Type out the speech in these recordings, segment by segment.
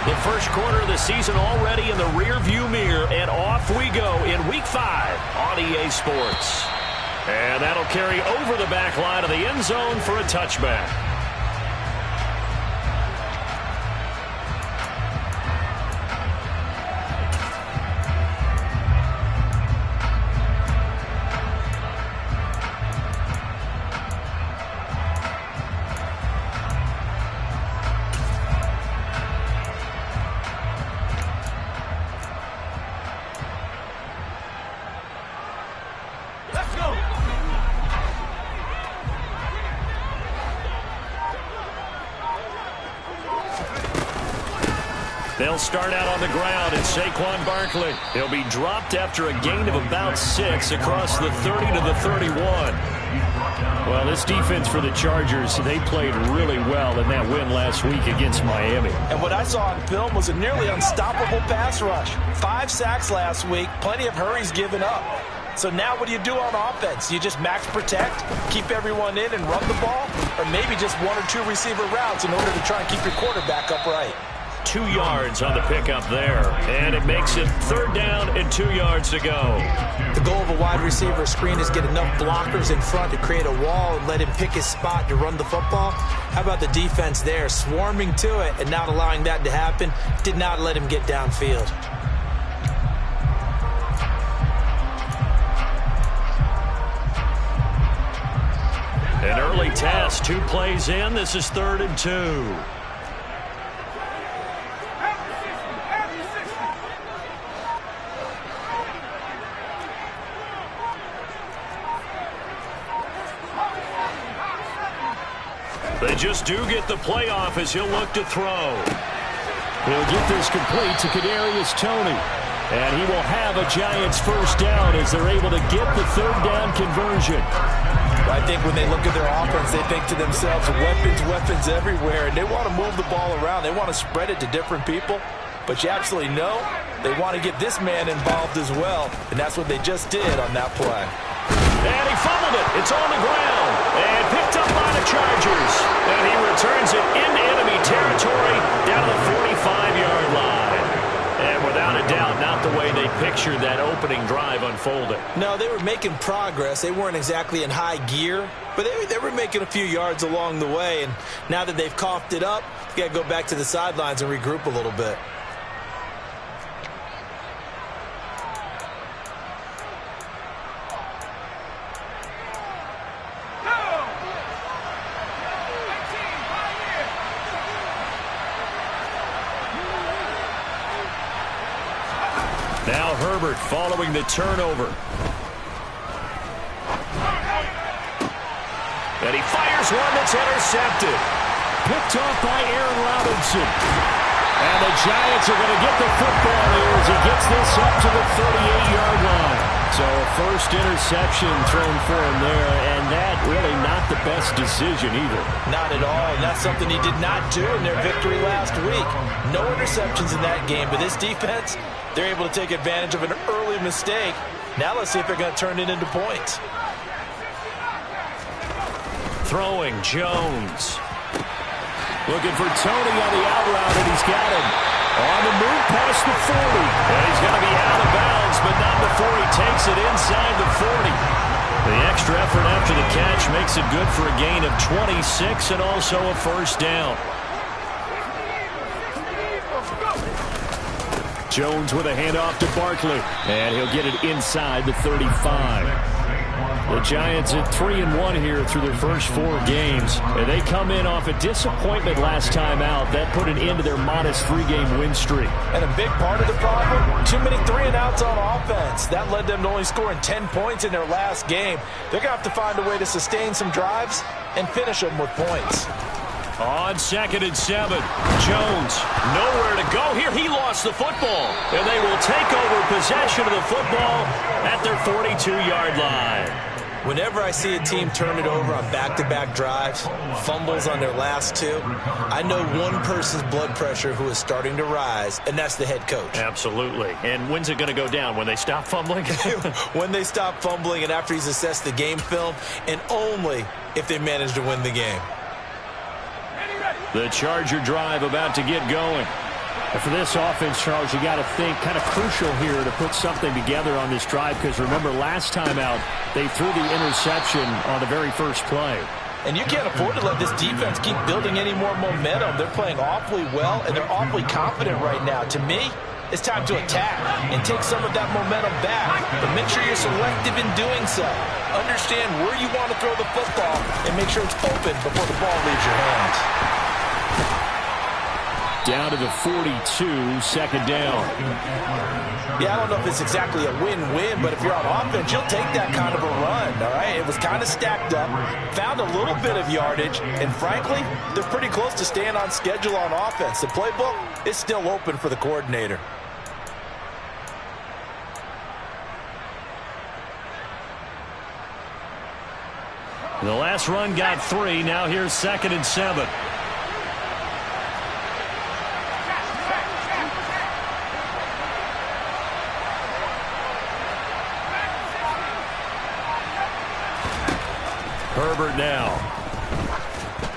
The first quarter of the season already in the rear-view mirror, and off we go in Week 5 on EA Sports. And that'll carry over the back line of the end zone for a touchback. They'll start out on the ground, and Saquon Barkley. He'll be dropped after a gain of about 6 across the 30 to the 31. Well, this defense for the Chargers, they played really well in that win last week against Miami. And what I saw on film was a nearly unstoppable pass rush. 5 sacks last week, plenty of hurries given up. So now what do you do on offense? You just max protect, keep everyone in and run the ball, or maybe just 1 or 2 receiver routes in order to try and keep your quarterback upright. 2 yards on the pickup there, and it makes it 3rd down and 2 yards to go. The goal of a wide receiver screen is get enough blockers in front to create a wall and let him pick his spot to run the football. How about the defense there, swarming to it and not allowing that to happen? Did not let him get downfield. An early test, 2 plays in. This is 3rd and 2. They just do get the playoff as he'll look to throw. He'll get this complete to Kadarius Toney. And he will have a Giants first down as they're able to get the 3rd down conversion. I think when they look at their offense, they think to themselves, weapons everywhere, and they want to move the ball around. They want to spread it to different people. But you absolutely know they want to get this man involved as well, and that's what they just did on that play. And he fumbled it. It's on the ground and picked up by the Chargers. And he returns it into enemy territory down to the 45-yard line. And without a doubt, not the way they pictured that opening drive unfolding. No, they were making progress. They weren't exactly in high gear, but they were making a few yards along the way. And now that they've coughed it up, you got to go back to the sidelines and regroup a little bit. Now Herbert following the turnover. And he fires one that's intercepted. Picked off by Aaron Robinson. And the Giants are going to get the football here as he gets this up to the 38-yard line. So a first interception thrown for him there, and that really not the best decision either. Not at all, and that's something he did not do in their victory last week. No interceptions in that game, but this defense, they're able to take advantage of an early mistake. Now let's see if they're going to turn it into points. Throwing Jones. Looking for Toney on the out route, and he's got him. On the move past the 40. And he's going to be out of bounds, but not before he takes it inside the 40. The extra effort after the catch makes it good for a gain of 26 and also a first down. Jones with a handoff to Barkley, and he'll get it inside the 35. The Giants at 3-1 here through their first 4 games. And they come in off a disappointment last time out. That put an end to their modest 3-game win streak. And a big part of the problem, too many 3-and-outs on offense. That led them to only scoring 10 points in their last game. They're going to have to find a way to sustain some drives and finish them with points. On 2nd and 7, Jones nowhere to go here. He lost the football, and they will take over possession of the football at their 42-yard line. Whenever I see a team turn it over on back-to-back drives, fumbles on their last 2, I know one person's blood pressure who is starting to rise, and that's the head coach. Absolutely. And when's it going to go down? When they stop fumbling? When they stop fumbling and after he's assessed the game film, and only if they manage to win the game. The Charger drive about to get going. And for this offense, Charles, you got to think kind of crucial here to put something together on this drive, because remember last time out they threw the interception on the very first play. And you can't afford to let this defense keep building any more momentum. They're playing awfully well, and they're awfully confident right now. To me, it's time to attack and take some of that momentum back. But make sure you're selective in doing so. Understand where you want to throw the football and make sure it's open before the ball leaves your hands. Down to the 42, second down. Yeah, I don't know if it's exactly a win-win, but if you're on offense, you'll take that kind of a run, all right? It was kind of stacked up, found a little bit of yardage, and frankly, they're pretty close to staying on schedule on offense. The playbook is still open for the coordinator. The last run got 3. Now here's 2nd and 7. Herbert now.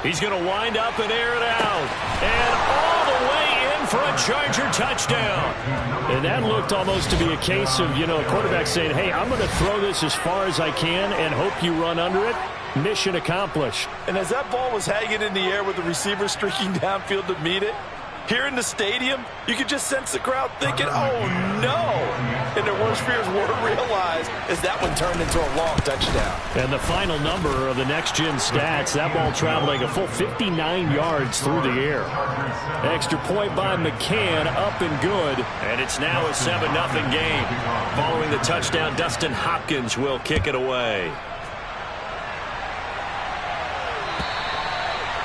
He's going to wind up and air it out. And all the way in for a Charger touchdown. And that looked almost to be a case of, a quarterback saying, hey, I'm going to throw this as far as I can and hope you run under it. Mission accomplished. And as that ball was hanging in the air with the receiver streaking downfield to meet it, here in the stadium, you could just sense the crowd thinking, oh, no. And their worst fears were realized as that one turned into a long touchdown. And the final number of the next-gen stats, that ball traveling a full 59 yards through the air. Extra point by McCann, up and good. And it's now a 7-0 game. Following the touchdown, Dustin Hopkins will kick it away.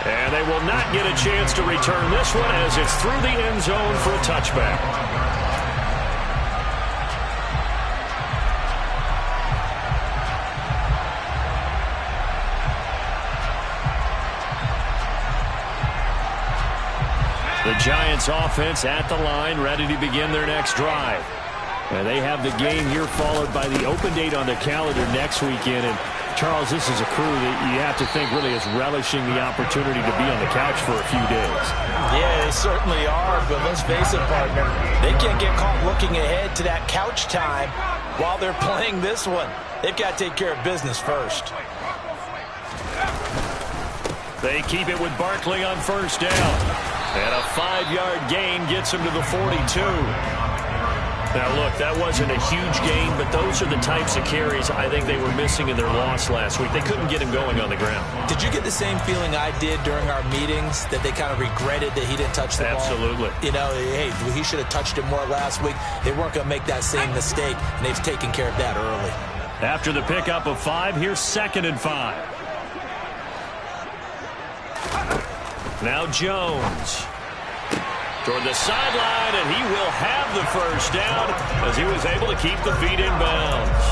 And they will not get a chance to return this one as it's through the end zone for a touchback. The Giants offense at the line, ready to begin their next drive. And they have the game here followed by the open date on the calendar next weekend. And Charles, this is a crew that you have to think really is relishing the opportunity to be on the couch for a few days. Yeah, they certainly are, but let's face it, partner. They can't get caught looking ahead to that couch time while they're playing this one. They've got to take care of business first. They keep it with Barkley on first down. And a 5-yard gain gets him to the 42. Now, look, that wasn't a huge gain, but those are the types of carries I think they were missing in their loss last week. They couldn't get him going on the ground. Did you get the same feeling I did during our meetings, that they kind of regretted that he didn't touch the ball? Absolutely. Hey, he should have touched it more last week. They weren't going to make that same mistake, and they've taken care of that early. After the pickup of 5, here's 2nd and 5. Now Jones. Toward the sideline, and he will have the first down as he was able to keep the feet in bounds.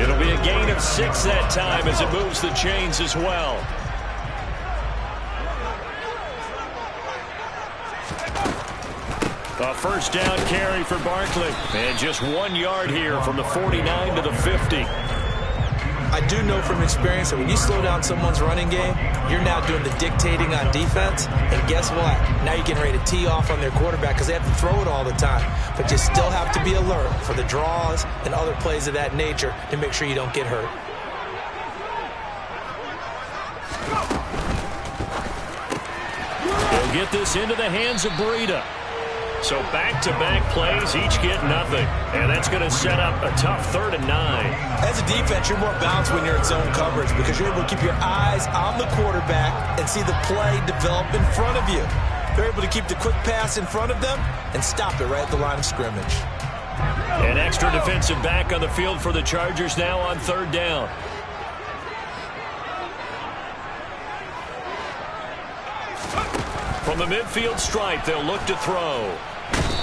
It'll be a gain of 6 that time as it moves the chains as well. A first down carry for Barkley. And just 1 yard here from the 49 to the 50. I do know from experience that when you slow down someone's running game, you're now doing the dictating on defense. And guess what? Now you're getting ready to tee off on their quarterback because they have to throw it all the time. But you still have to be alert for the draws and other plays of that nature to make sure you don't get hurt. They'll get this into the hands of Breida. So back-to-back plays, each get nothing. And that's going to set up a tough 3rd and 9. As a defense, you're more balanced when you're in zone coverage because you're able to keep your eyes on the quarterback and see the play develop in front of you. They're able to keep the quick pass in front of them and stop it right at the line of scrimmage. An extra defensive back on the field for the Chargers now on 3rd down. From the midfield stripe, they'll look to throw.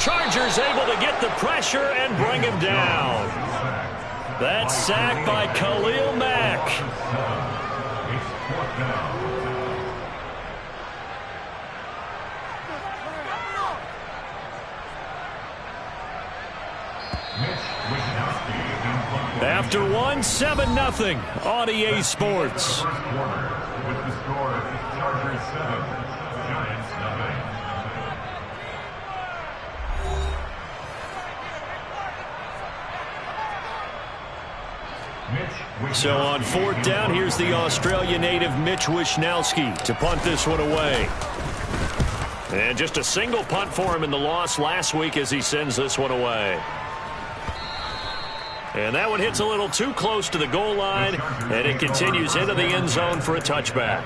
Chargers able to get the pressure and bring him down. That's sacked by Khalil Mack. After 1, 7-0 on EA Sports. So on fourth down, here's the Australia native Mitch Wishnowsky to punt this one away. And just a single punt for him in the loss last week as he sends this one away. And that one hits a little too close to the goal line, and it continues into the end zone for a touchback.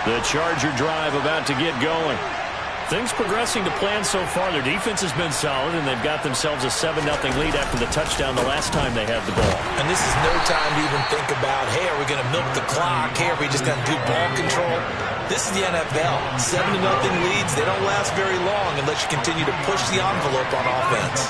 The Charger drive about to get going. Things progressing to plan so far. Their defense has been solid, and they've got themselves a 7-0 lead after the touchdown the last time they had the ball. And this is no time to even think about, hey, are we going to milk the clock? Hey, are we just going to do ball control? This is the NFL. 7-0 leads, they don't last very long unless you continue to push the envelope on offense.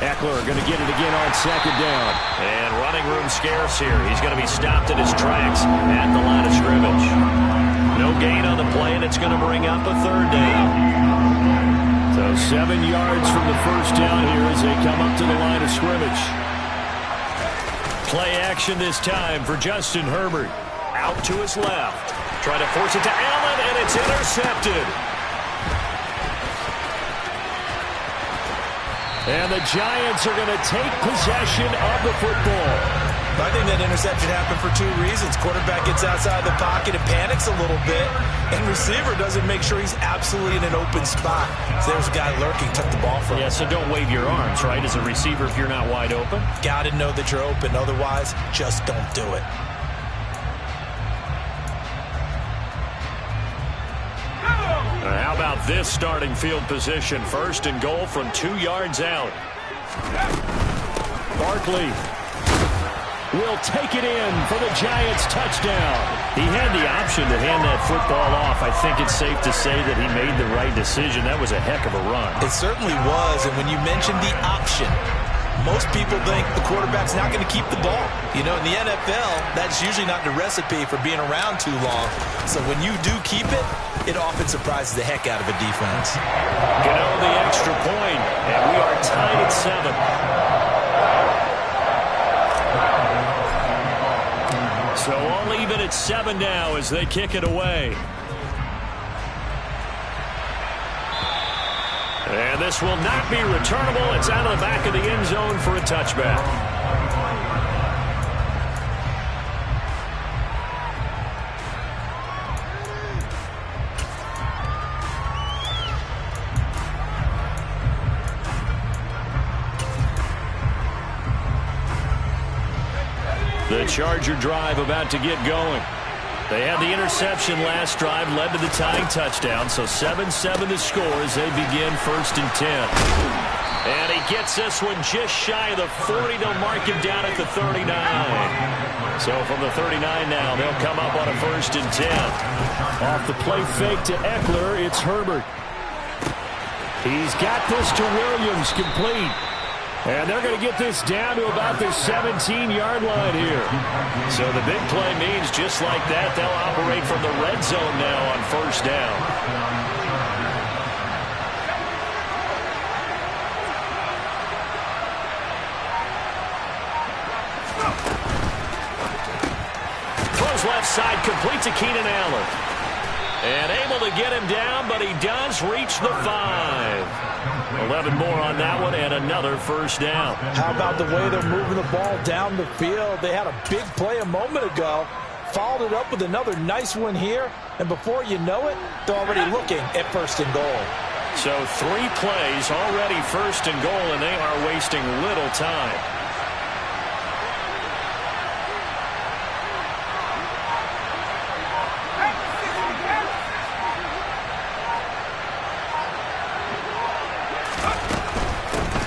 Eckler going to get it again on second down. And running room scarce here. He's going to be stopped in his tracks at the line of scrimmage. No gain on the play, and it's going to bring up a third down. So 7 yards from the first down here as they come up to the line of scrimmage. Play action this time for Justin Herbert. Out to his left. Trying to force it to Allen, and it's intercepted. And the Giants are going to take possession of the football. I think that interception happened for two reasons. Quarterback gets outside the pocket and panics a little bit, and receiver doesn't make sure he's absolutely in an open spot. So there's a guy lurking, took the ball from him. Yeah, so don't wave your arms, right, as a receiver if you're not wide open. Got to know that you're open. Otherwise, just don't do it. How about this starting field position? First and goal from 2 yards out. Barkley will take it in for the Giants touchdown. He had the option to hand that football off. I think it's safe to say that he made the right decision. That was a heck of a run. It certainly was, and when you mentioned the option, most people think the quarterback's not going to keep the ball. You know, in the NFL, that's usually not the recipe for being around too long. So when you do keep it, it often surprises the heck out of a defense. Gano the extra point, and we are tied at 7. So all even at 7 now as they kick it away. And this will not be returnable. It's out of the back of the end zone for a touchback. The Charger drive about to get going. They had the interception last drive, led to the tying touchdown, so 7-7 to score as they begin 1st and 10. And he gets this one just shy of the 40. They'll mark him down at the 39. So from the 39 now, they'll come up on a 1st and 10. Off the play fake to Eckler, it's Herbert. He's got this to Williams, complete. And they're going to get this down to about the 17-yard line here. So the big play means just like that, they'll operate from the red zone now on 1st down. Throws left side, complete to Keenan Allen. And able to get him down, but he does reach the 5. 11 more on that one, and another 1st down. How about the way they're moving the ball down the field? They had a big play a moment ago, followed it up with another nice one here, and before you know it, they're already looking at 1st and goal. So 3 plays already 1st and goal, and they are wasting little time.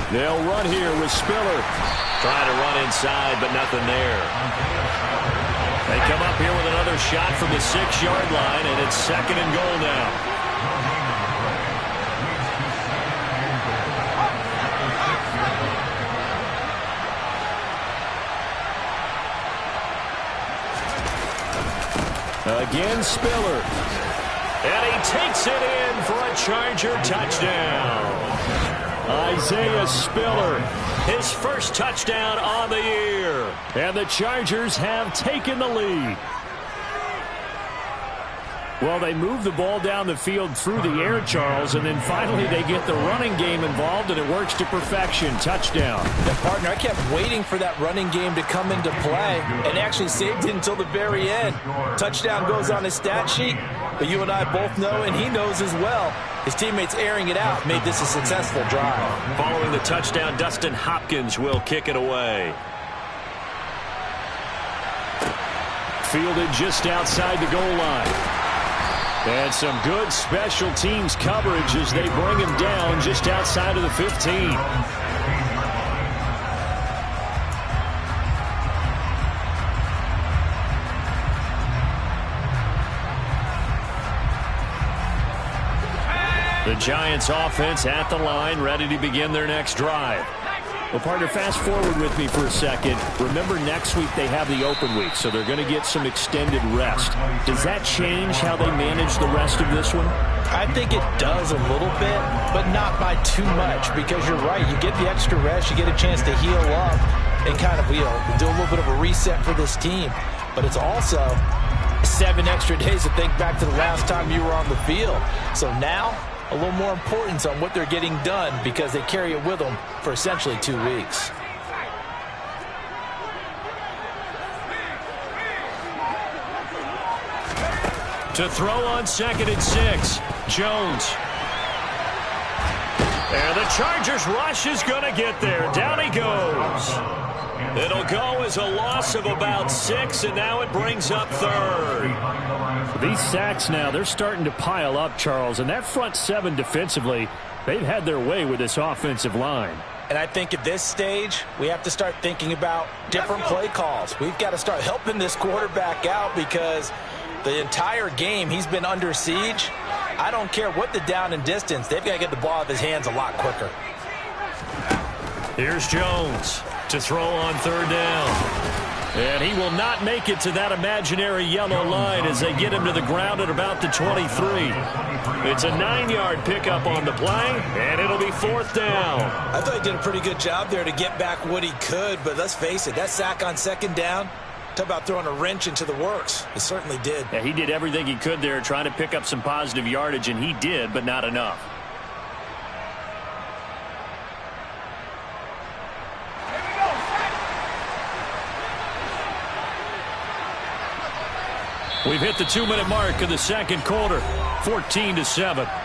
They'll run here with Spiller. Trying to run inside, but nothing there. They come up here with another shot from the 6-yard line, and it's 2nd and goal now. Again, Spiller. And he takes it in for a Charger touchdown. Isaiah Spiller, His first touchdown on the year. and the Chargers have taken the lead. Well, they move the ball down the field through the air, Charles, and then finally they get the running game involved, and it works to perfection. Touchdown. Yeah, partner, I kept waiting for that running game to come into play and actually saved it until the very end. Touchdown goes on his stat sheet, but you and I both know, and he knows as well, his teammates airing it out made this a successful drive. Following the touchdown, Dustin Hopkins will kick it away. Fielded just outside the goal line. And some good special teams coverage as they bring him down just outside of the 15. The Giants offense at the line, ready to begin their next drive. Well, partner, fast forward with me for a second. Remember, next week they have the open week, so they're going to get some extended rest. Does that change how they manage the rest of this one? I think it does a little bit, but not by too much, because you're right. You get the extra rest, you get a chance to heal up and kind of, do a little bit of a reset for this team. But it's also 7 extra days to think back to the last time you were on the field. So now, a little more importance on what they're getting done because they carry it with them for essentially 2 weeks. To throw on 2nd and 6, Jones. And the Chargers rush is going to get there. Down he goes. It'll go as a loss of about 6, and now it brings up 3rd. These sacks now, they're starting to pile up, Charles, and that front 7 defensively, they've had their way with this offensive line. And I think at this stage, we have to start thinking about different play calls. We've got to start helping this quarterback out because the entire game he's been under siege. I don't care what the down and distance. They've got to get the ball out of his hands a lot quicker. Here's Jones to throw on 3rd down. And he will not make it to that imaginary yellow line as they get him to the ground at about the 23. It's a 9-yard pickup on the play, and it'll be 4th down. I thought he did a pretty good job there to get back what he could, but let's face it, that sack on 2nd down, talk about throwing a wrench into the works. It certainly did. Yeah, he did everything he could there trying to pick up some positive yardage, and he did, but not enough. We've hit the 2-minute mark of the 2nd quarter, 14-7.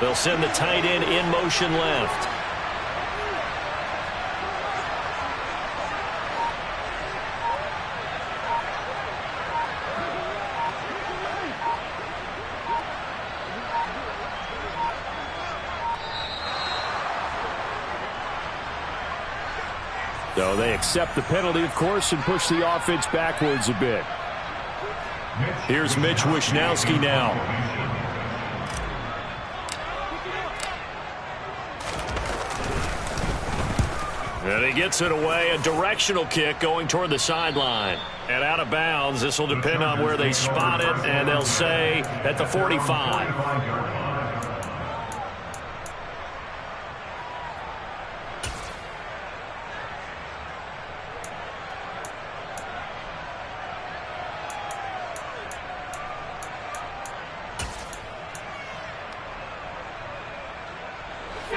They'll send the tight end in motion left. So they accept the penalty, of course, and push the offense backwards a bit. Here's Mitch Wishnowsky now. And he gets it away, a directional kick going toward the sideline. And out of bounds, this will depend on where they spot it, and they'll say at the 45.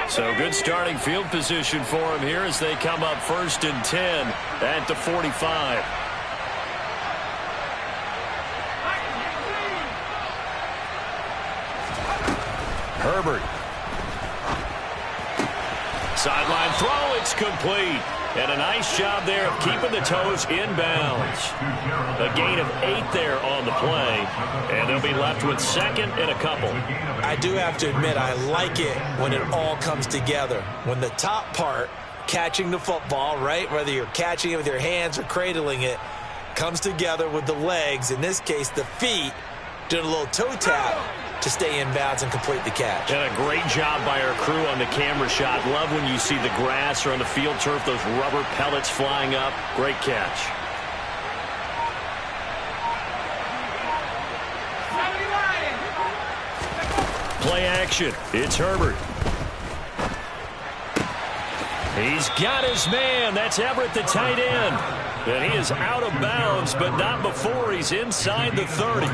So good starting field position for him here as they come up 1st and 10 at the 45. Herbert. Sideline throw, it's complete. And a nice job there of keeping the toes inbounds. A gain of 8 there on the play. And they'll be left with second and a couple. I do have to admit, I like it when it all comes together. When the top part, catching the football, right, whether you're catching it with your hands or cradling it, comes together with the legs, in this case the feet, doing a little toe tap to stay in bounds and complete the catch. And a great job by our crew on the camera shot. Love when you see the grass or on the field turf, those rubber pellets flying up. Great catch. Play action. It's Herbert. He's got his man. That's Everett, the tight end. And he is out of bounds, but not before he's inside the 30.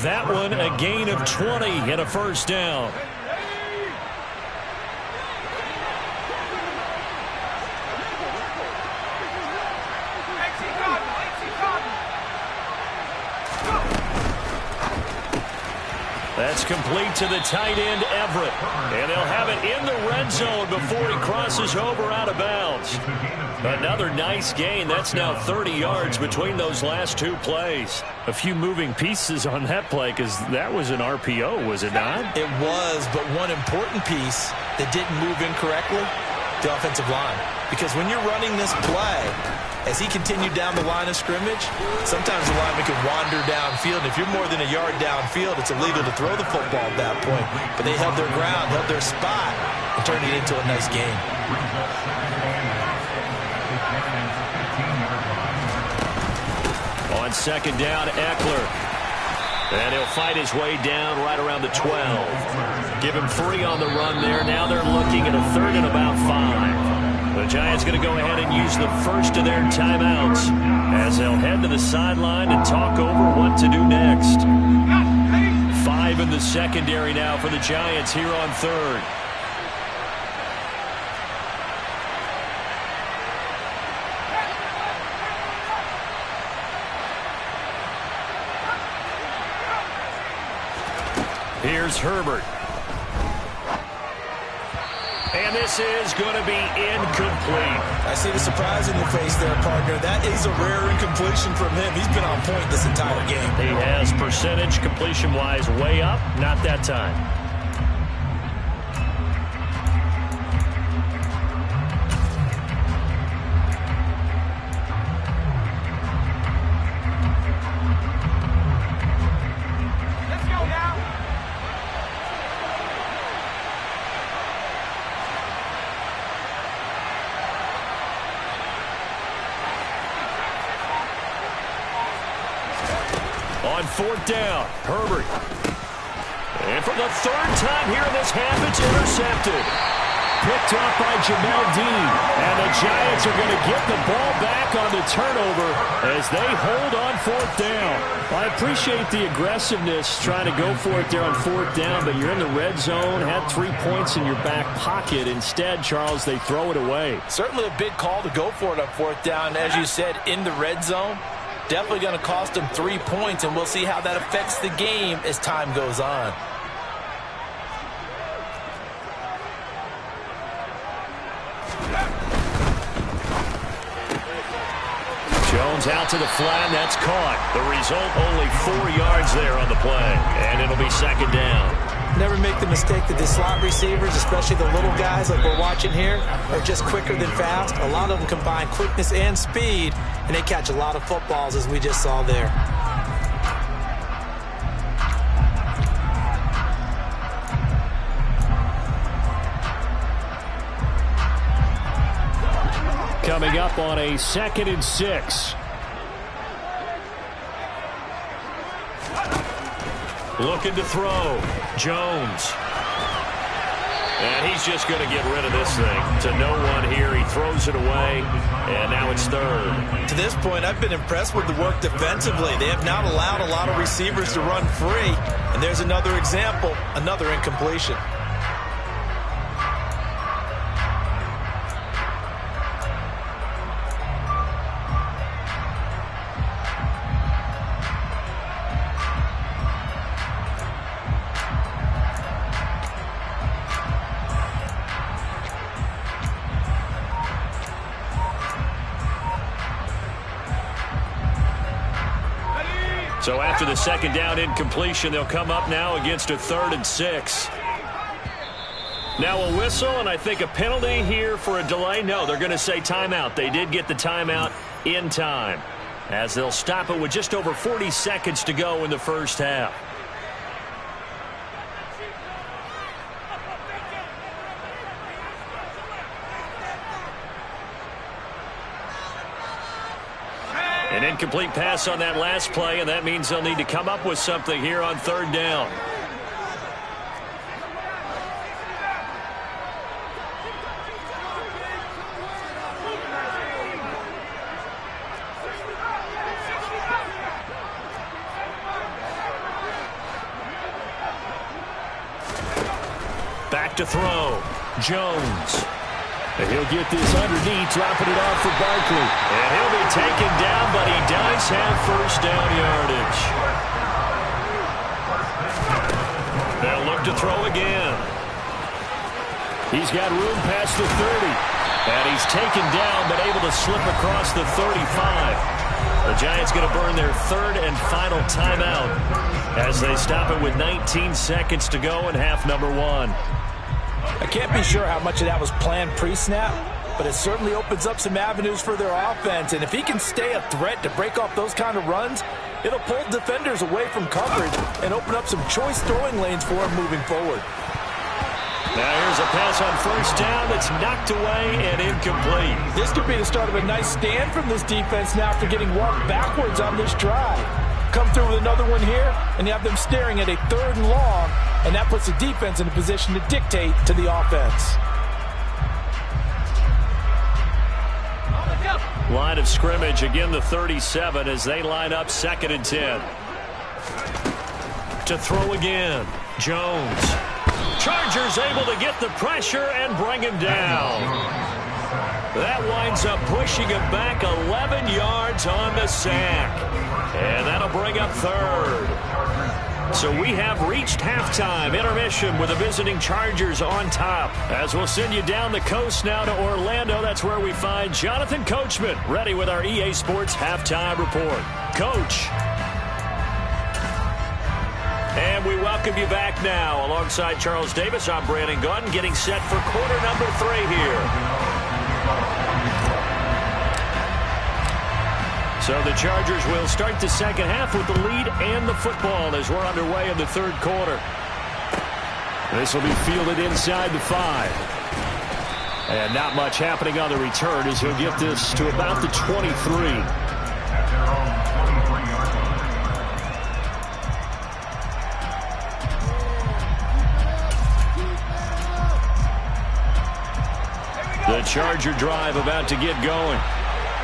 That one a gain of 20 and a first down. That's complete to the tight end, Everett. And they'll have it in the red zone before he crosses over out of bounds. Another nice gain. That's now 30 yards between those last two plays. A few moving pieces on that play because that was an RPO, was it not? It was, but one important piece that didn't move incorrectly, the offensive line. Because when you're running this play, as he continued down the line of scrimmage, sometimes the lineman can wander downfield. If you're more than a yard downfield, it's illegal to throw the football at that point. But they held their ground, held their spot, and turned it into a nice game. On second down, Eckler. And he'll fight his way down right around the 12. Give him 3 on the run there. Now they're looking at a third and about 5. The Giants going to go ahead and use the first of their timeouts as they'll head to the sideline and talk over what to do next. 5 in the secondary now for the Giants here on third. Here's Herbert. And this is going to be incomplete. I see the surprise in your face there, partner. That is a rare incompletion from him. He's been on point this entire game. He has percentage completion-wise way up. Not that time. On fourth down, Herbert. And for the third time here in this half, it's intercepted. Picked off by Jamel Dean. And the Giants are going to get the ball back on the turnover as they hold on fourth down. I appreciate the aggressiveness trying to go for it there on fourth down, but you're in the red zone, had 3 points in your back pocket. Instead, Charles, they throw it away. Certainly a big call to go for it on fourth down. As you said, in the red zone. Definitely going to cost them 3 points, and we'll see how that affects the game as time goes on. Jones out to the flat, that's caught. The result, only 4 yards there on the play, and it'll be second down. Never make the mistake that the slot receivers, especially the little guys like we're watching here, are just quicker than fast. A lot of them combine quickness and speed, and they catch a lot of footballs, as we just saw there. Coming up on a 2nd and 6. Looking to throw. Jones. And he's just going to get rid of this thing. To no one here. He throws it away. And now it's third. To this point, I've been impressed with the work defensively. They have not allowed a lot of receivers to run free. And there's another example, another incompletion. So after the second down incompletion, they'll come up now against a 3rd and 6. Now a whistle, and I think a penalty here for a delay. No, they're going to say timeout. They did get the timeout in time, as they'll stop it with just over 40 seconds to go in the first half. An incomplete pass on that last play, and that means they'll need to come up with something here on 3rd down. Back to throw. Jones. He'll get this underneath, dropping it off for Barkley. And he'll be taken down, but he does have first down yardage. They'll look to throw again. He's got room past the 30. And he's taken down, but able to slip across the 35. The Giants going to burn their 3rd and final timeout as they stop it with 19 seconds to go in half number 1. I can't be sure how much of that was planned pre-snap, but it certainly opens up some avenues for their offense. And if he can stay a threat to break off those kind of runs, it'll pull defenders away from coverage and open up some choice throwing lanes for him moving forward. Now here's a pass on first down that's knocked away and incomplete. This could be the start of a nice stand from this defense now after getting walked backwards on this drive. Come through with another one here, and you have them staring at a 3rd and long, and that puts the defense in a position to dictate to the offense. Line of scrimmage, again the 37 as they line up 2nd and 10. To throw again, Jones. Chargers able to get the pressure and bring him down. That winds up pushing him back 11 yards on the sack. And that'll bring up 3rd. So we have reached halftime intermission with the visiting Chargers on top. As we'll send you down the coast now to Orlando. That's where we find Jonathan Coachman ready with our EA Sports halftime report. Coach. And we welcome you back now. Alongside Charles Davis, I'm Brandon Gaudin getting set for quarter number 3 here. So the Chargers will start the second half with the lead and the football as we're underway in the 3rd quarter. This will be fielded inside the 5. And not much happening on the return as he'll get this to about the 23. The Charger drive about to get going.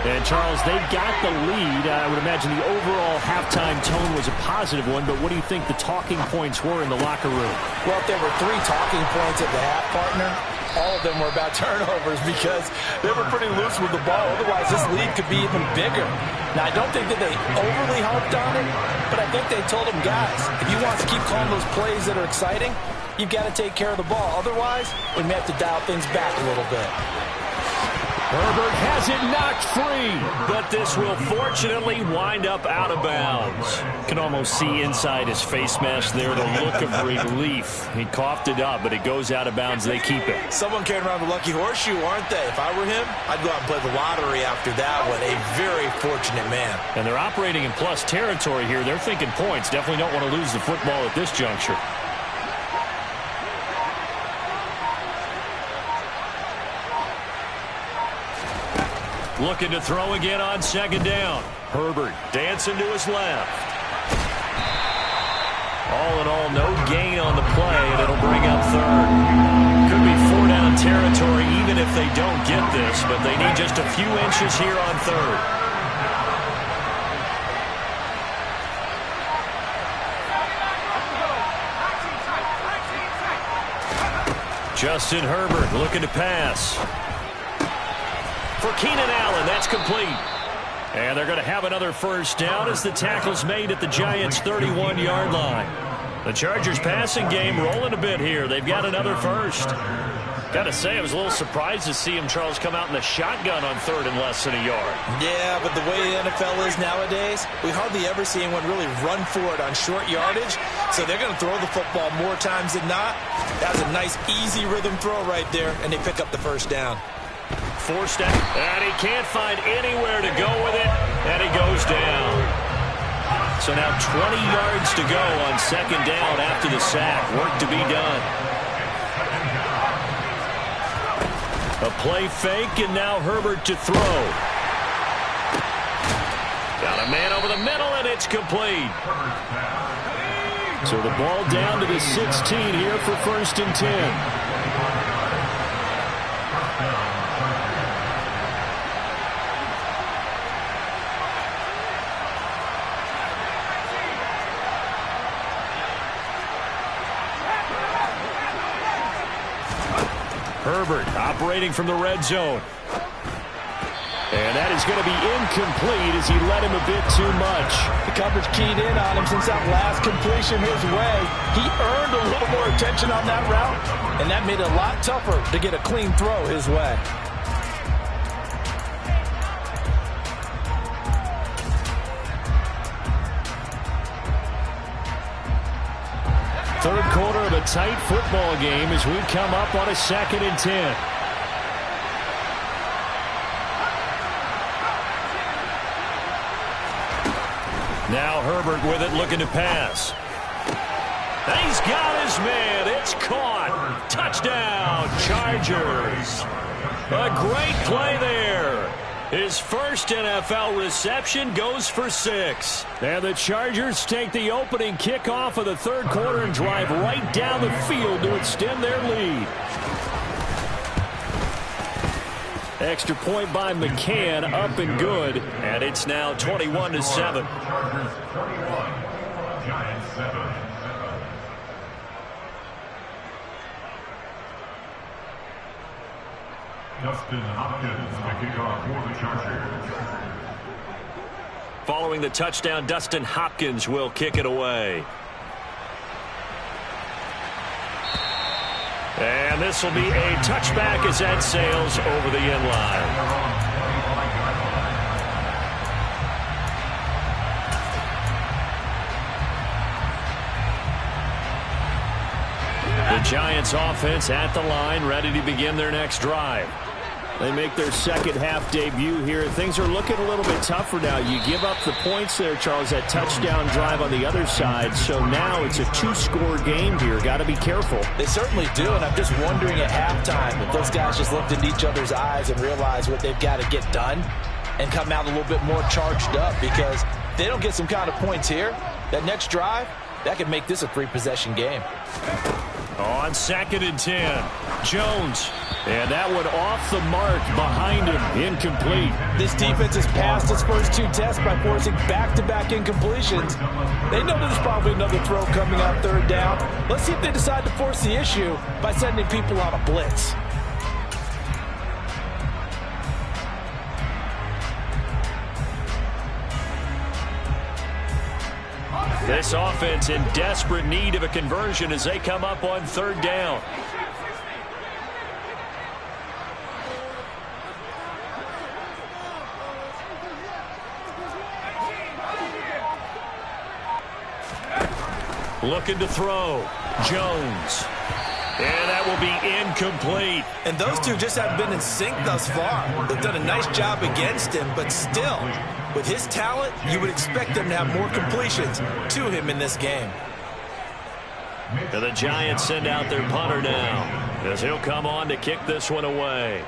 And, Charles, they've got the lead. I would imagine the overall halftime tone was a positive one, but what do you think the talking points were in the locker room? Well, if there were 3 talking points at the half, partner, all of them were about turnovers because they were pretty loose with the ball. Otherwise, this lead could be even bigger. Now, I don't think that they overly harped on it, but I think they told them, guys, if you want to keep calling those plays that are exciting, you've got to take care of the ball. Otherwise, we may have to dial things back a little bit. Herbert has it knocked free, but this will fortunately wind up out of bounds. Can almost see inside his face mask there the look of relief. He coughed it up, but it goes out of bounds. They keep it. Someone carrying around the lucky horseshoe, aren't they? If I were him, I'd go out and play the lottery after that one. A very fortunate man. And they're operating in plus territory here. They're thinking points. Definitely don't want to lose the football at this juncture. Looking to throw again on 2nd down. Herbert dancing to his left. All in all, no gain on the play, and it'll bring up 3rd. Could be 4-down territory even if they don't get this, but they need just a few inches here on 3rd. Justin Herbert looking to pass. For Keenan Allen, that's complete. And they're going to have another first down as the tackle's made at the Giants' 31-yard line. The Chargers passing game rolling a bit here. They've got another first. Got to say, I was a little surprised to see him, Charles, come out in the shotgun on third and less than a yard. Yeah, but the way the NFL is nowadays, we hardly ever see anyone really run for it on short yardage. So they're going to throw the football more times than not. That was a nice, easy rhythm throw right there, and they pick up the first down. Forced out, and he can't find anywhere to go with it, and he goes down. So now 20 yards to go on second down after the sack. Work to be done. A play fake, and now Herbert to throw. Got a man over the middle, and it's complete. So the ball down to the 16 here for 1st and 10. Herbert operating from the red zone. And that is going to be incomplete as he led him a bit too much. The coverage keyed in on him since that last completion his way. He earned a little more attention on that route, and that made it a lot tougher to get a clean throw his way. Third quarter of a tight football game as we come up on a 2nd and 10. Now Herbert with it, looking to pass. And he's got his man. It's caught. Touchdown, Chargers. A great play there. His first NFL reception goes for 6. And the Chargers take the opening kickoff of the third quarter and drive right down the field to extend their lead. Extra point by McCann, up and good. And it's now 21-7. Dustin Hopkins, the kickoff for the Chargers. Following the touchdown, Dustin Hopkins will kick it away. And this will be a touchback as that sails over the end line. The Giants offense at the line, ready to begin their next drive. They make their second half debut here. Things are looking a little bit tougher now. You give up the points there, Charles, that touchdown drive on the other side. So now it's a 2-score game here. Got to be careful. They certainly do, and I'm just wondering at halftime if those guys just looked into each other's eyes and realized what they've got to get done and come out a little bit more charged up, because if they don't get some kind of points here, that next drive, that could make this a 3-possession game. On 2nd and 10, Jones. And that one off the mark behind him. Incomplete. This defense has passed its first 2 tests by forcing back-to-back incompletions. They know there's probably another throw coming on third down. Let's see if they decide to force the issue by sending people on a blitz. This offense in desperate need of a conversion as they come up on third down. Looking to throw. Jones. And that will be incomplete. And those two just haven't been in sync thus far. They've done a nice job against him, but still, with his talent, you would expect them to have more completions to him in this game. And the Giants send out their punter now, as he'll come on to kick this one away.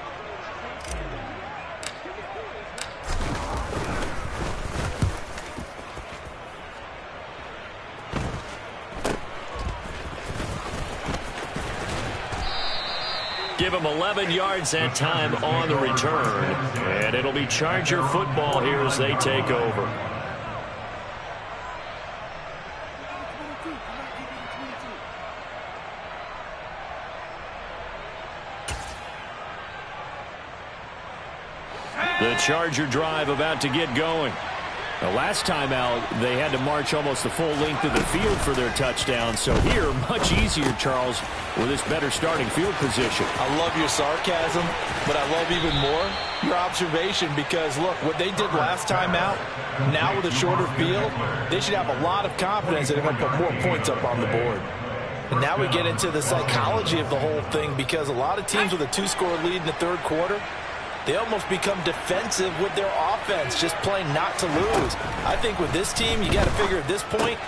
Give him 11 yards that time on the return. And it'll be Charger football here as they take over. The Charger drive about to get going. The last time out, they had to march almost the full length of the field for their touchdown. So here, much easier, Charles, with this better starting field position. I love your sarcasm, but I love even more your observation because, look, what they did last time out, now with a shorter field, they should have a lot of confidence that they're going to put more points up on the board. And now we get into the psychology of the whole thing because a lot of teams with a 2-score lead in the third quarter, they almost become defensive with their offense, just playing not to lose. I think with this team, you got to figure at this point.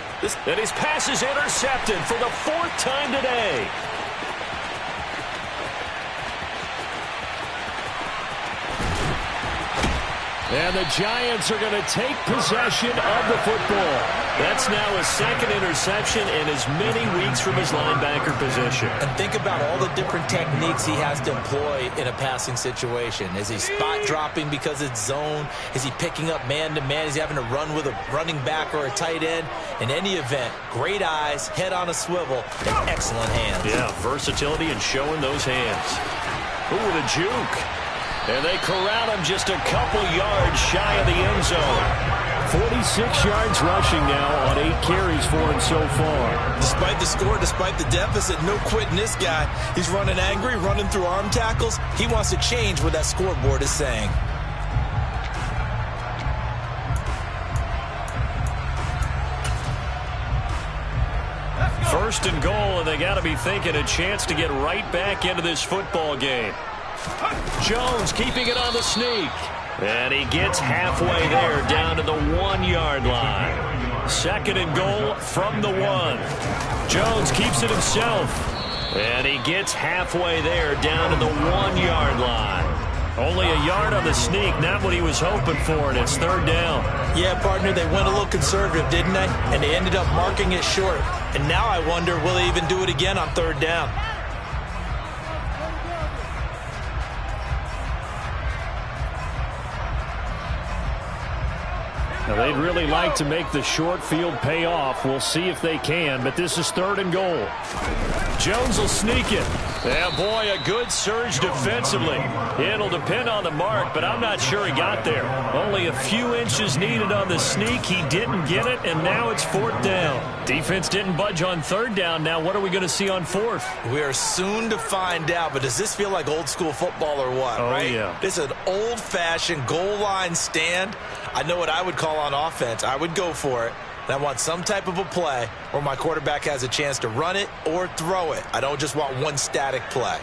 And his pass is intercepted for the 4th time today. And the Giants are going to take possession of the football. That's now his 2nd interception in as many weeks from his linebacker position. And think about all the different techniques he has to employ in a passing situation. Is he spot dropping because it's zone? Is he picking up man-to-man? Is he having to run with a running back or a tight end? In any event, great eyes, head on a swivel, and excellent hands. Yeah, versatility and showing those hands. Ooh, with a juke. And they corral him just a couple yards shy of the end zone. 46 yards rushing now on 8 carries for him so far. Despite the score, despite the deficit, no quitting this guy. He's running angry, running through arm tackles. He wants to change what that scoreboard is saying. First and goal, and they got to be thinking a chance to get right back into this football game. Jones keeping it on the sneak. And he gets halfway there, down to the 1-yard line. 2nd and goal from the 1. Jones keeps it himself. And he gets halfway there, down to the 1-yard line. Only a yard on the sneak, not what he was hoping for, and it's 3rd down. Yeah, partner, they went a little conservative, didn't they? And they ended up marking it short. And now I wonder, will they even do it again on 3rd down? Now, they'd really like to make the short field pay off. We'll see if they can, but this is 3rd and goal. Jones will sneak it. Yeah, boy, a good surge defensively. It'll depend on the mark, but I'm not sure he got there. Only a few inches needed on the sneak. He didn't get it, and now it's 4th down. Defense didn't budge on 3rd down. Now what are we going to see on 4th? We are soon to find out, but does this feel like old school football or what, Oh, right? yeah. This is an old-fashioned goal line stand. I know what I would call on offense. I would go for it. And I want some type of a play where my quarterback has a chance to run it or throw it. I don't just want one static play.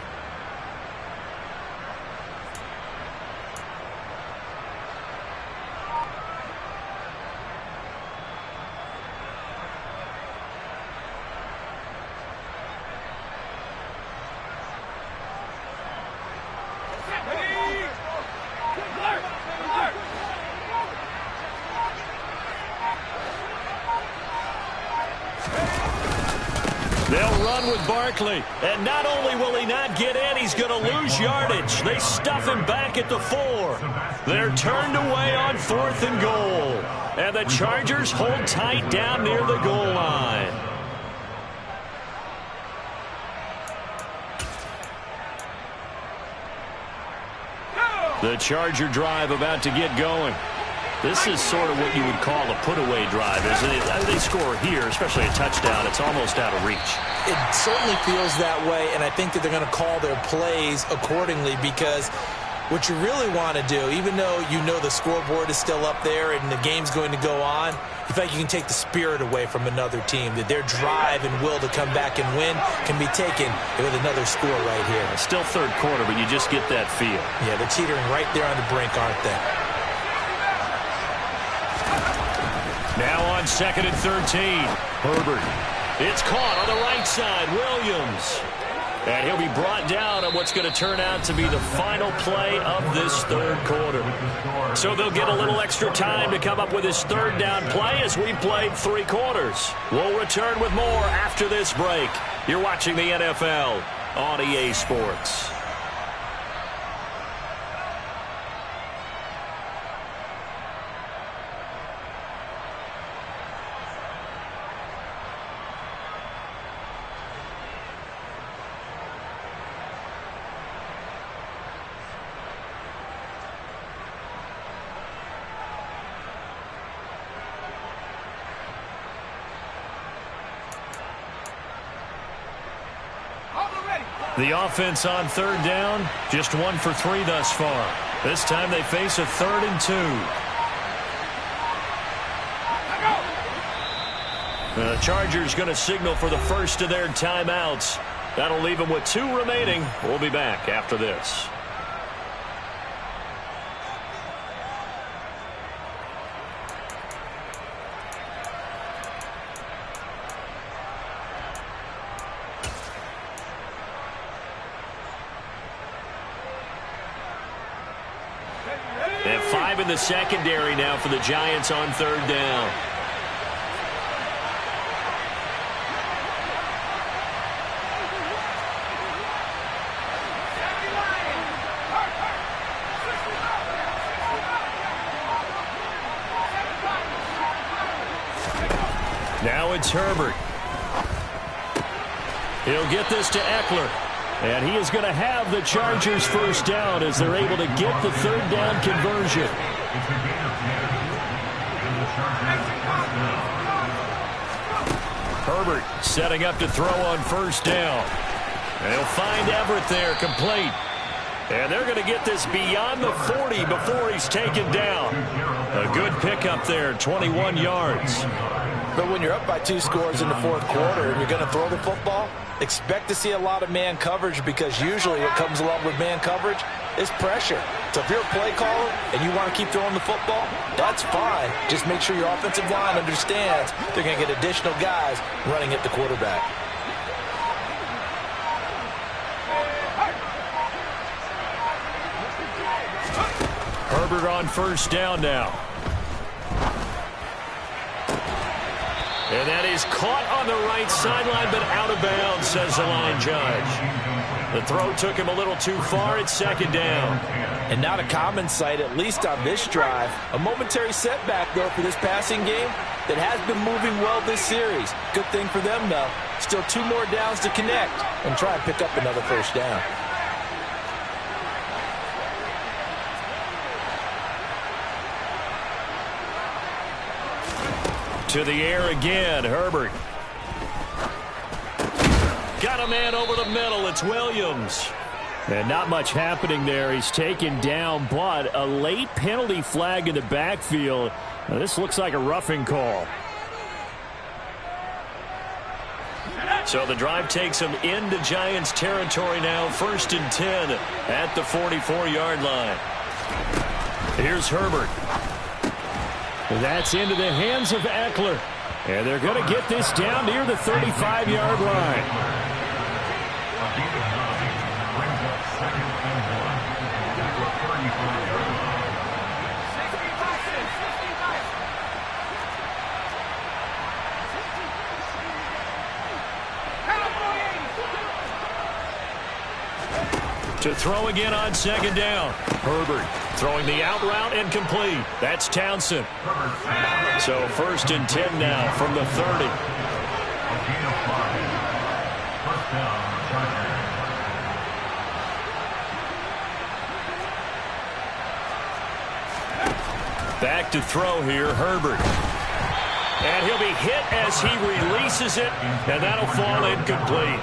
They'll run with Barkley. And not only will he not get in, he's going to lose yardage. They stuff him back at the 4. They're turned away on 4th and goal. And the Chargers hold tight down near the goal line. The Charger drive about to get going. This is sort of what you would call a put-away drive, isn't it? They score here, especially a touchdown. It's almost out of reach. It certainly feels that way, and I think that they're going to call their plays accordingly because what you really want to do, even though you know the scoreboard is still up there and the game's going to go on, you feel like you can take the spirit away from another team, that their drive and will to come back and win can be taken with another score right here. It's still 3rd quarter, but you just get that feel. Yeah, they're teetering right there on the brink, aren't they? Now on 2nd and 13. Herbert. It's caught on the right side. Williams. And he'll be brought down on what's going to turn out to be the final play of this 3rd quarter. So they'll get a little extra time to come up with this 3rd down play as we played 3 quarters. We'll return with more after this break. You're watching the NFL on EA Sports. The offense on third down, just 1 for 3 thus far. This time they face a 3rd and 2. The Chargers going to signal for the first of their timeouts. That'll leave them with 2 remaining. We'll be back after this. And 5 in the secondary now for the Giants on third down. Now it's Herbert. He'll get this to Eckler. And he is going to have the Chargers first down as they're able to get the third down conversion. Herbert setting up to throw on first down. And he'll find Everett there, complete. And they're going to get this beyond the 40 before he's taken down. A good pickup there, 21 yards. But when you're up by 2 scores in the 4th quarter and you're going to throw the football, expect to see a lot of man coverage, because usually what comes along with man coverage is pressure. So if you're a play caller and you want to keep throwing the football, that's fine. Just make sure your offensive line understands they're going to get additional guys running at the quarterback. Herbert on first down now. And that is caught on the right sideline, but out of bounds, says the line judge. The throw took him a little too far. It's second down. And not a common sight, at least on this drive. A momentary setback, though, for this passing game that has been moving well this series. Good thing for them, though. Still 2 more downs to connect and try and pick up another first down. To the air again, Herbert. Got a man over the middle. It's Williams. And not much happening there. He's taken down, but a late penalty flag in the backfield. Now, this looks like a roughing call. So the drive takes him into Giants territory now. 1st and 10 at the 44-yard line. Here's Herbert. That's into the hands of Eckler. And they're going to get this down near the 35-yard line. To throw again on second down. Herbert throwing the out route and complete. That's Townsend. So 1st and 10 now from the 30. Back to throw here, Herbert. And he'll be hit as he releases it, and that'll fall incomplete.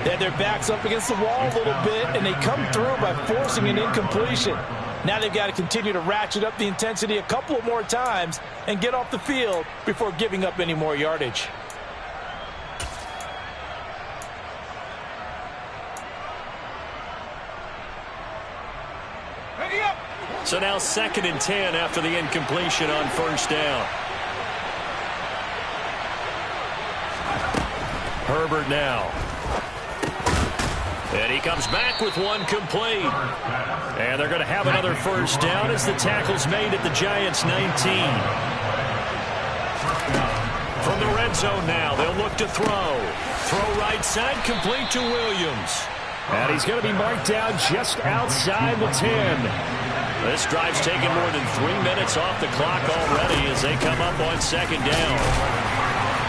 They had their backs up against the wall a little bit, and they come through by forcing an incompletion. Now they've got to continue to ratchet up the intensity a couple of more times and get off the field before giving up any more yardage. So now 2nd and 10 after the incompletion on first down. Herbert now. And he comes back with one complete. And they're going to have another first down as the tackle's made at the Giants' 19. From the red zone now, they'll look to throw. Throw right side, complete to Williams. And he's going to be marked down just outside the 10. This drive's taken more than 3 minutes off the clock already as they come up on second down.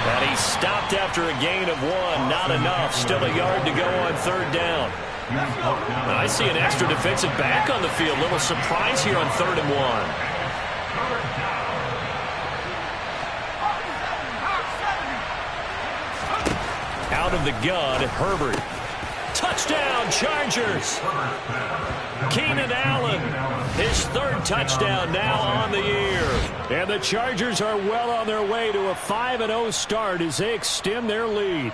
And he stopped after a gain of 1. Not enough. Still a yard to go on third down. And I see an extra defensive back on the field. Little surprise here on 3rd and 1. Out of the gun, Herbert. Touchdown, Chargers. Keenan Allen, his third touchdown now on the year. And the Chargers are well on their way to a 5-0 start as they extend their lead.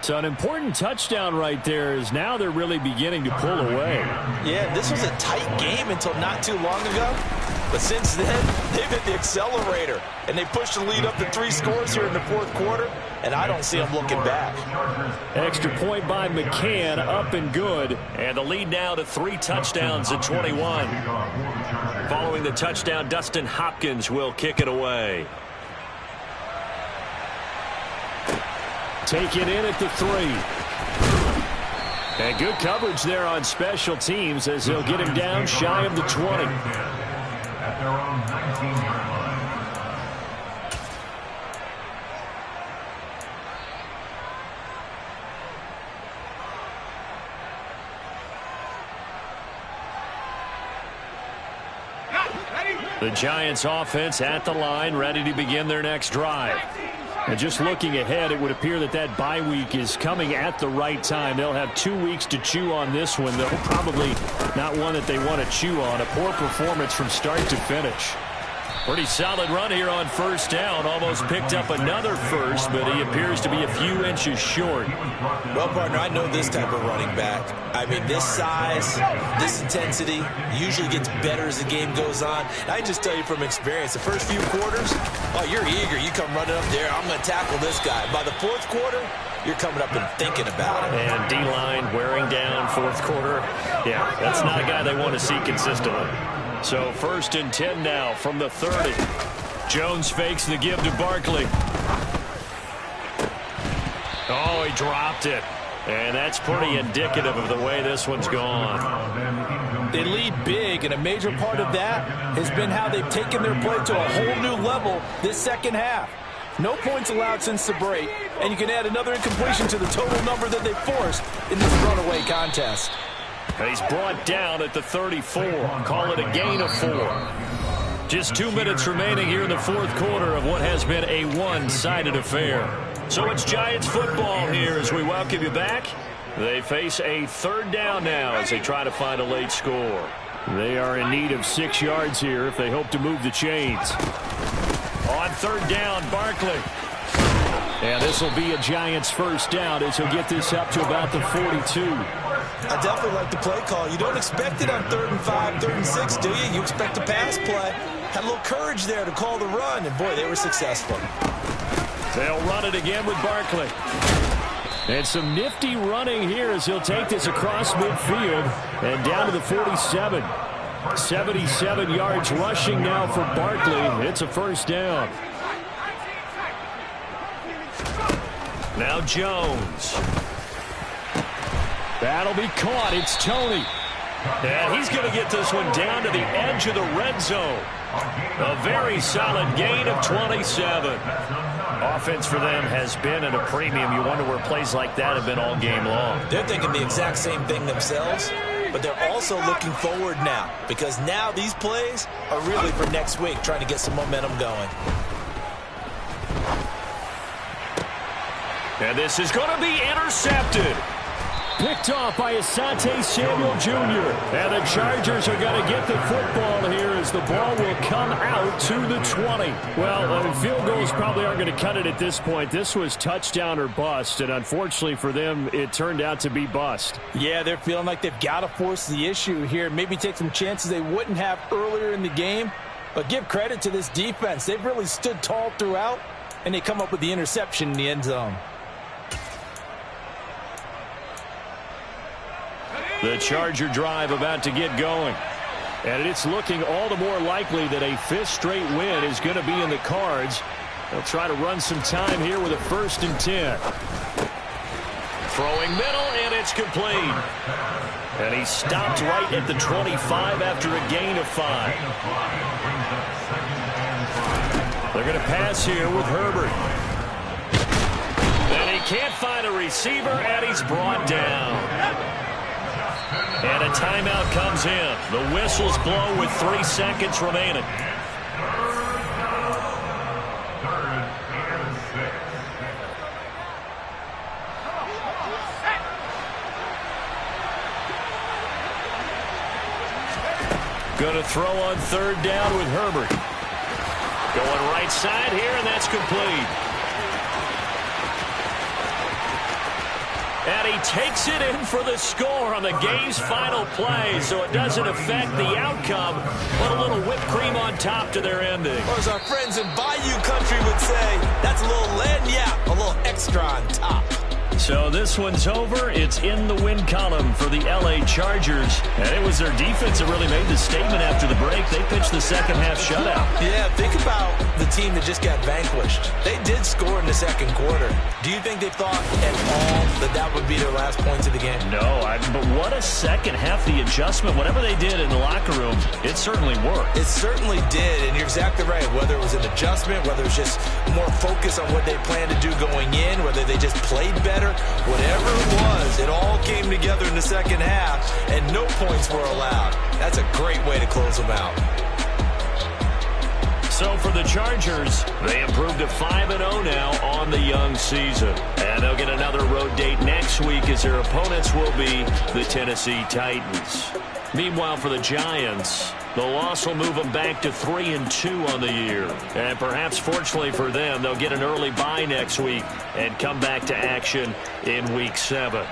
So an important touchdown right there is now they're really beginning to pull away. Yeah, this was a tight game until not too long ago. But since then, they've hit the accelerator. And they pushed the lead up to 3 scores here in the fourth quarter. And I don't see them looking back. Extra point by McCann, up and good. And the lead now to 3 touchdowns at 21. Following the touchdown, Dustin Hopkins will kick it away. Taken in at the 3. And good coverage there on special teams as they'll get him down shy of the 20. At their own 19-yard line. The Giants offense at the line, ready to begin their next drive. And just looking ahead, it would appear that that bye week is coming at the right time. They'll have 2 weeks to chew on this one, though probably not one that they want to chew on. A poor performance from start to finish. Pretty solid run here on first down. Almost picked up another first, but he appears to be a few inches short. Well, partner, I know this type of running back. I mean, this size, this intensity usually gets better as the game goes on. And I just tell you from experience, the first few quarters, oh, you're eager. You come running up there, I'm going to tackle this guy. By the fourth quarter, you're coming up and thinking about it. And D-line wearing down fourth quarter. Yeah, that's not a guy they want to see consistently. So 1st and 10 now from the 30. Jones fakes the give to Barkley. Oh, he dropped it. And that's pretty indicative of the way this one's gone. They lead big, and a major part of that has been how they've taken their play to a whole new level this second half. No points allowed since the break, and you can add another incompletion to the total number that they forced in this runaway contest. He's brought down at the 34. Call it a gain of 4. Just 2 minutes remaining here in the fourth quarter of what has been a one-sided affair. So it's Giants football here as we welcome you back. They face a 3rd down now as they try to find a late score. They are in need of 6 yards here if they hope to move the chains. On 3rd down, Barkley. And this will be a Giants first down as he'll get this up to about the 42. I definitely like the play call. You don't expect it on 3rd and 5, 3rd and 6, do you? You expect a pass play. Had a little courage there to call the run, and boy, they were successful. They'll run it again with Barkley. And some nifty running here as he'll take this across midfield and down to the 47. 77 yards rushing now for Barkley. It's a first down. Now Jones. That'll be caught. It's Toney. And he's going to get this one down to the edge of the red zone. A very solid gain of 27. Offense for them has been at a premium. You wonder where plays like that have been all game long. They're thinking the exact same thing themselves, but they're also looking forward now because now these plays are really for next week, trying to get some momentum going. And this is going to be intercepted. Picked off by Asante Samuel Jr. And the Chargers are going to get the football here as the ball will come out to the 20. Well, field goals probably aren't going to cut it at this point. This was touchdown or bust, and unfortunately for them, it turned out to be bust. Yeah, they're feeling like they've got to force the issue here, maybe take some chances they wouldn't have earlier in the game. But give credit to this defense. They've really stood tall throughout, and they come up with the interception in the end zone. The Charger drive about to get going. And it's looking all the more likely that a 5th straight win is going to be in the cards. They'll try to run some time here with a 1st and 10. Throwing middle, and it's complete. And he stopped right at the 25 after a gain of 5. They're going to pass here with Herbert. And he can't find a receiver, and he's brought down. And a timeout comes in. The whistles blow with 3 seconds remaining. Going to throw on third down with Herbert. Going right side here, and that's complete. And he takes it in for the score on the game's final play, so it doesn't affect the outcome, but a little whipped cream on top to their ending. Or as our friends in Bayou Country would say, that's a little lagniappe, a little extra on top. So this one's over. It's in the win column for the L.A. Chargers. And it was their defense that really made the statement after the break. They pitched the second half shutout. Yeah, think about the team that just got vanquished. They did score in the second quarter. Do you think they thought at all that that would be their last points of the game? No, but what a second half. The adjustment, whatever they did in the locker room, it certainly worked. It certainly did, and you're exactly right. Whether it was an adjustment, whether it was just more focus on what they planned to do going in, whether they just played better, whatever it was, it all came together in the second half, and no points were allowed. That's a great way to close them out. So for the Chargers, they improved to 5-0 now on the young season. And they'll get another road date next week as their opponents will be the Tennessee Titans. Meanwhile, for the Giants, the loss will move them back to 3-2 on the year. And perhaps fortunately for them, they'll get an early bye next week and come back to action in Week 7.